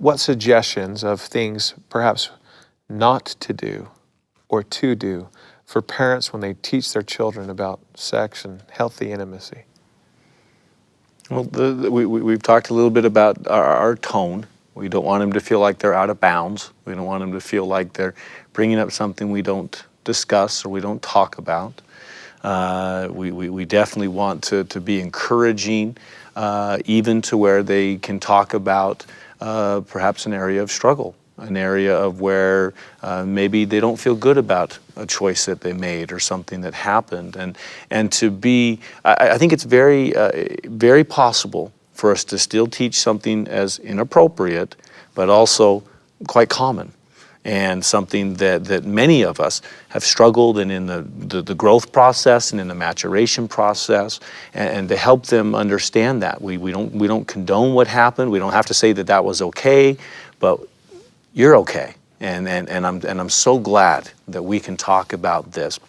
what suggestions of things perhaps not to do or to do for parents when they teach their children about sex and healthy intimacy? Well, we've talked a little bit about our tone. We don't want them to feel like they're out of bounds. We don't want them to feel like they're bringing up something we don't discuss or we don't talk about. We definitely want to be encouraging, even to where they can talk about perhaps an area of struggle, an area of where maybe they don't feel good about a choice that they made or something that happened. And to be, I think it's very possible for us to still teach something as inappropriate, but also quite common. And something that many of us have struggled in the growth process and in the maturation process, and to help them understand that. We don't condone what happened. We don't have to say that that was okay, but you're okay. And I'm so glad that we can talk about this.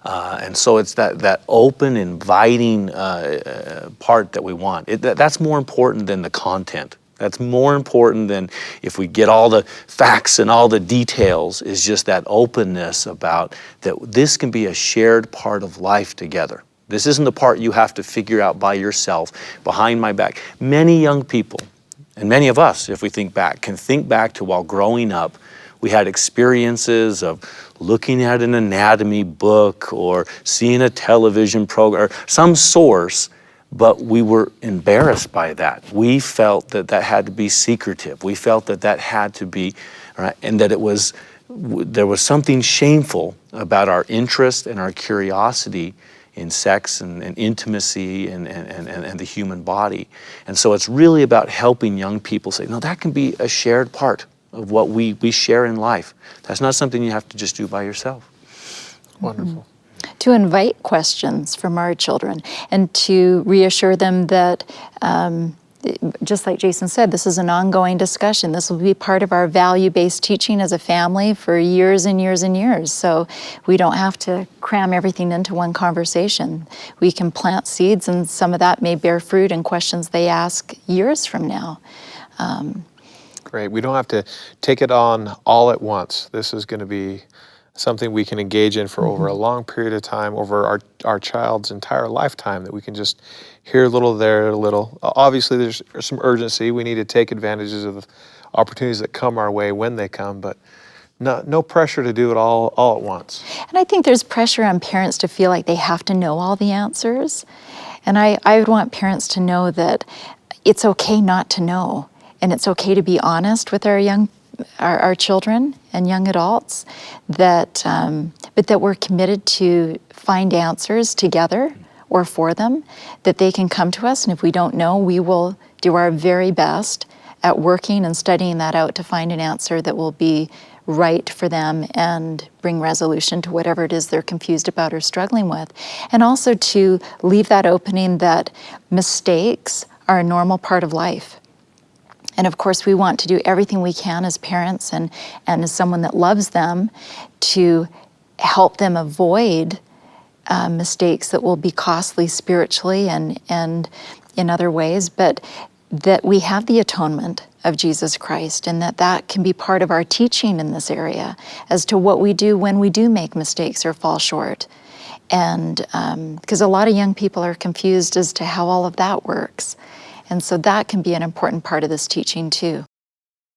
And so it's that open, inviting part that we want. That's more important than the content. That's more important than if we get all the facts and all the details, is just that openness about that this can be a shared part of life together. This isn't the part you have to figure out by yourself, behind my back. Many young people, and many of us, if we think back, can think back to while growing up, we had experiences of looking at an anatomy book or seeing a television program or some source, but we were embarrassed by that. We felt that that had to be secretive. We felt that that had to be, right, and that there was something shameful about our interest and our curiosity in sex and intimacy and the human body. And so it's really about helping young people say, no, that can be a shared part of what we share in life. That's not something you have to just do by yourself. Wonderful. To invite questions from our children and to reassure them that, just like Jason said, this is an ongoing discussion. This will be part of our value-based teaching as a family for years and years and years. So we don't have to cram everything into one conversation. We can plant seeds, and some of that may bear fruit in questions they ask years from now. Great. We don't have to take it on all at once. This is going to be something we can engage in for over a long period of time, over our child's entire lifetime, that we can just here a little, there a little. Obviously, there's some urgency. We need to take advantages of the opportunities that come our way when they come, but no pressure to do it all at once. And I think there's pressure on parents to feel like they have to know all the answers. And I would want parents to know that it's okay not to know, and it's okay to be honest with our children and young adults, but that we're committed to find answers together or for them, that they can come to us, and if we don't know, we will do our very best at working and studying that out to find an answer that will be right for them and bring resolution to whatever it is they're confused about or struggling with. And also to leave that opening that mistakes are a normal part of life. And of course, we want to do everything we can as parents and as someone that loves them to help them avoid mistakes that will be costly spiritually and in other ways, but that we have the atonement of Jesus Christ, and that can be part of our teaching in this area as to what we do when we do make mistakes or fall short. And because a lot of young people are confused as to how all of that works. And so that can be an important part of this teaching too.